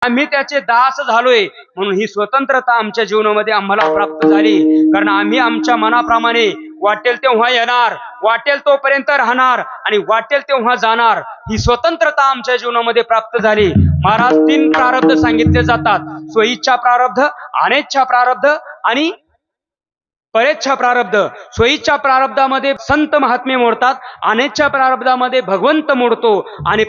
आम्ही त्याचे दास झालोय, म्हणून ही स्वतंत्रता आमच्या जीवनामध्ये आम्हाला प्राप्त झाली. कारण आम्ही आमच्या मनाप्रमाणे वाटेल तेव्हा येणार, वाटेल तोपर्यंत राहणार आणि वाटेल तेव्हा जाणार. ही स्वतंत्रता आमच्या जीवनामध्ये प्राप्त झाली. महाराज 3 प्रारब्ध सांगितले जातात: स्वइच्छा प्रारब्ध, अनिच्छा प्रारब्ध आणि परेच्छा प्रारब्ध. स्वइच्छा प्रारब्धामध्ये संत महात्मे मोडतात, अनिच्छा प्रारब्धामध्ये भगवंत मोडतो आणि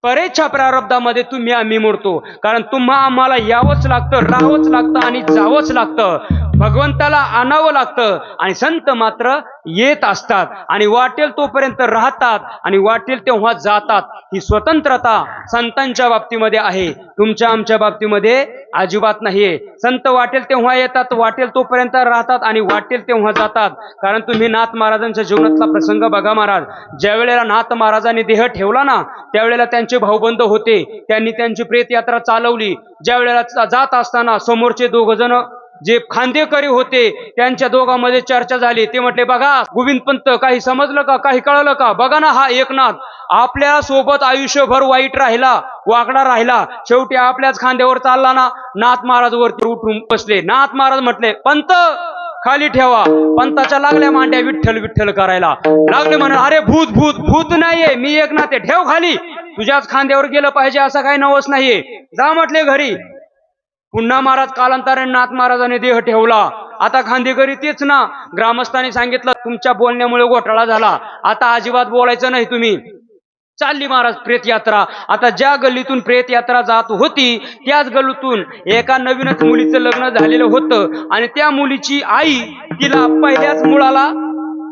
परेच्छा प्रारब्धामध्ये तुम्ही आम्ही मोडतो. कारण तुम्हा आम्हाला यावंच लागतं, राहावंच लागतं आणि जावंच लागतं. भगवंताला आणावं लागतं आणि संत मात्र येत असतात आणि वाटेल तोपर्यंत राहतात आणि वाटेल तेव्हा जातात. ही स्वतंत्रता संतांच्या बाबतीमध्ये आहे, तुमच्या आमच्या बाबतीमध्ये अजिबात नाहीये. संत वाटेल तेव्हा येतात, वाटेल तोपर्यंत राहतात आणि वाटेल तेव्हा जातात. कारण तुम्ही नाथ महाराजांच्या जीवनातला प्रसंग बघा महाराज. ज्या वेळेला नाथ महाराजांनी देह ठेवला ना, त्यावेळेला त्यांचे भाऊबंद होते, त्यांनी त्यांची प्रेत यात्रा चालवली. ज्या वेळेला जात असताना समोरचे 2 जण जे खांदेकरी होते, त्यांच्या दोघांमध्ये चर्चा झाली. ते म्हटले, बघा गोविंद पंत, काही समजलं का, काही कळलं का? बघा ना, हा एकनाथ आपल्या सोबत आयुष्यभर वाईट राहिला, वाकडा राहिला, शेवटी आपल्याच खांद्यावर चालला ना. नाथ महाराज वरती उठून बसले. नाथ महाराज म्हटले, पंत खाली ठेवा. पंताच्या लागल्या मांड्या विठ्ठल विठ्ठल करायला लागले. म्हणा, अरे भूत भूत भूत नाहीये, मी एकनाथ आहे, ठेव खाली. तुझ्याच खांद्यावर गेलं पाहिजे असं काही नवस नाहीये, जा म्हटले घरी. पुन्हा महाराज कालांतराने नाथ महाराजांनी देह ठेवला. आता खांदेकरी तेच ना. ग्रामस्थांनी सांगितलं, तुमच्या बोलण्यामुळे घोटाळा झाला, आता अजिबात बोलायचं नाही तुम्ही. चालली महाराज प्रेत यात्रा. आता ज्या गल्लीतून प्रेत यात्रा जात होती, त्याच गल्लीतून एका नवीनच मुलीचं लग्न झालेलं होतं आणि त्या मुलीची आई तिला पहिल्याच मुलाला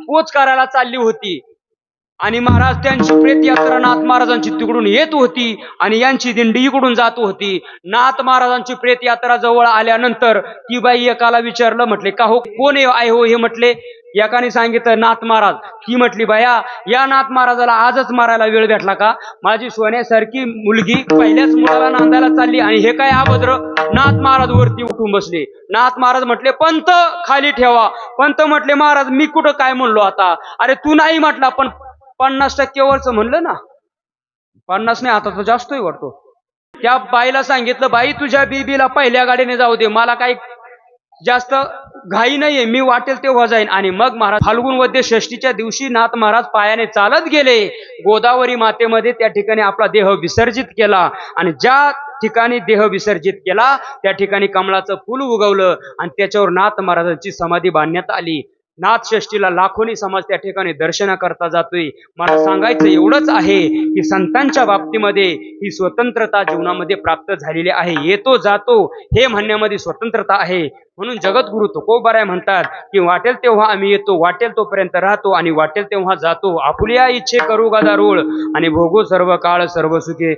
पोच करायला चालली होती आणि महाराज त्यांची प्रेत यात्रा नाथ महाराजांची तिकडून येत होती आणि यांची दिंडी इकडून जात होती. नाथ महाराजांची प्रेत यात्रा जवळ आल्यानंतर ती बाई एकाला विचारलं, म्हटले, का हो, कोण आहे हो हे? म्हटले, एकाने सांगितलं, नाथ महाराज. ती म्हटली, बाया, या नाथ महाराजाला आजच मारायला वेळ भेटला का? माझी सोन्यासारखी मुलगी पहिल्याच मुलाला नांदायला चालली आणि हे काय अभद्र? नाथ महाराज वरती उठून बसले. नाथ महाराज म्हटले, पंत खाली ठेवा. पंत म्हटले, महाराज मी कुठं काय म्हणलो आता? अरे तू नाही म्हटला, पण 50% वरच म्हणलं ना. 50 नाही, आता तर जास्तही वाटतो. त्या बाईला सांगितलं, बाई तुझ्या बीबीला पहिल्या गाडीने जाऊ दे, मला काही जास्त घाई नाहीये, मी वाटेल तेव्हा जाईन. आणि मग महाराज फाल्गुन वद्य षष्टीच्या दिवशी नाथ महाराज पायाने चालत गेले गोदावरी मातेमध्ये. त्या ठिकाणी आपला देह विसर्जित केला आणि ज्या ठिकाणी देह विसर्जित केला त्या ठिकाणी कमळाचं फूल उगवलं आणि त्याच्यावर नाथ महाराजांची समाधी बांधण्यात आली. नाथ षष्टीला लाखोनी समाज त्या ठिकाणी दर्शना करता जातोय. मला सांगायचं एवढंच आहे की संतांच्या बाबतीमध्ये ही स्वतंत्रता जीवनामध्ये प्राप्त झालेली आहे. येतो जातो हे म्हणण्यामध्ये स्वतंत्रता आहे. म्हणून जगद्गुरु तुकोबाराय म्हणतात की वाटेल तेव्हा आम्ही येतो, वाटेल तोपर्यंत राहतो आणि वाटेल तेव्हा जातो. आपुल्या इच्छे करू गदारोळ आणि भोगू सर्व काळ सर्व सुखे.